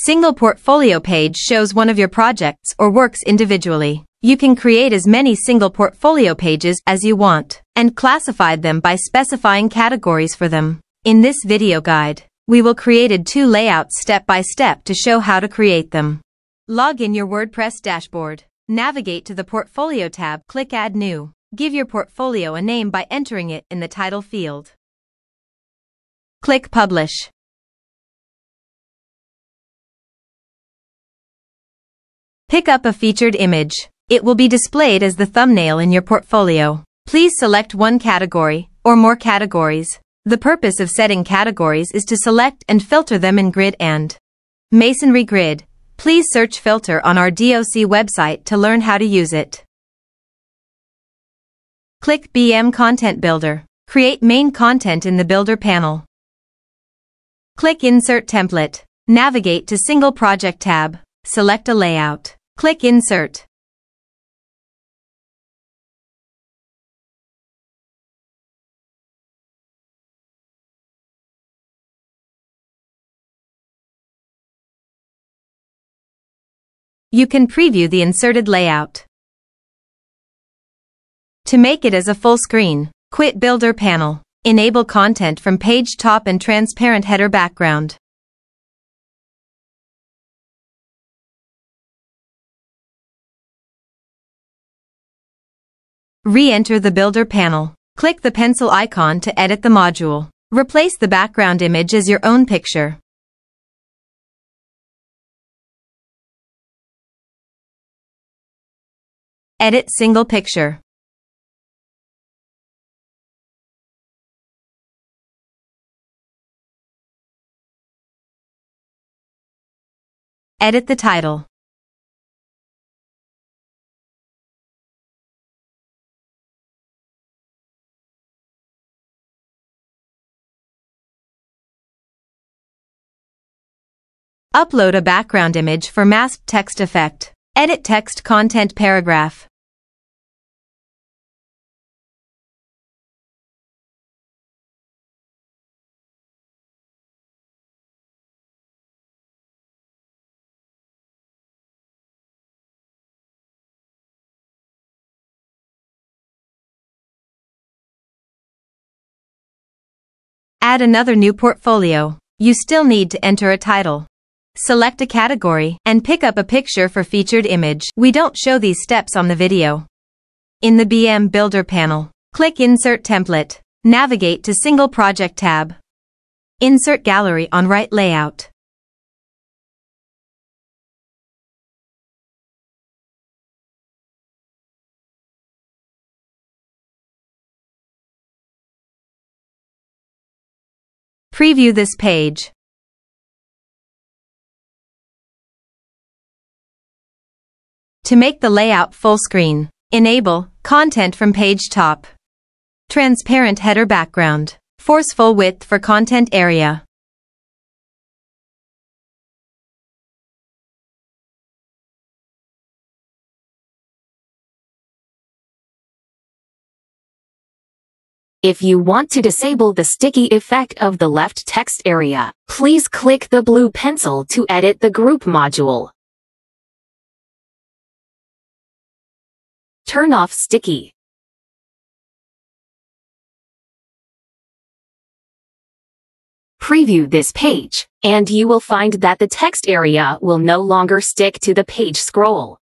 Single portfolio page shows one of your projects or works individually. You can create as many single portfolio pages as you want, and classify them by specifying categories for them. In this video guide, we will create 2 layouts step by step to show how to create them. Log in your WordPress dashboard. Navigate to the Portfolio tab, click Add New. Give your portfolio a name by entering it in the title field. Click Publish. Pick up a featured image. It will be displayed as the thumbnail in your portfolio. Please select one category, or more categories. The purpose of setting categories is to select and filter them in Grid and Masonry Grid. Please search Filter on our DOC website to learn how to use it. Click BM Content Builder. Create main content in the Builder panel. Click Insert Template. Navigate to Single Project tab. Select a layout. Click Insert. You can preview the inserted layout. To make it as a full screen, quit Builder panel. Enable content from page top and transparent header background. Re-enter the Builder panel. Click the pencil icon to edit the module. Replace the background image as your own picture. Edit single picture. Edit the title. Upload a background image for masked text effect. Edit text content paragraph. Add another new portfolio. You still need to enter a title. Select a category and pick up a picture for featured image. We don't show these steps on the video. In the BM Builder panel, click Insert Template. Navigate to Single Project tab. Insert Gallery on right layout. Preview this page. To make the layout full screen, enable Content from page top. Transparent header background. Force full width for content area. If you want to disable the sticky effect of the left text area, please click the blue pencil to edit the group module. Turn off sticky. Preview this page, and you will find that the text area will no longer stick to the page scroll.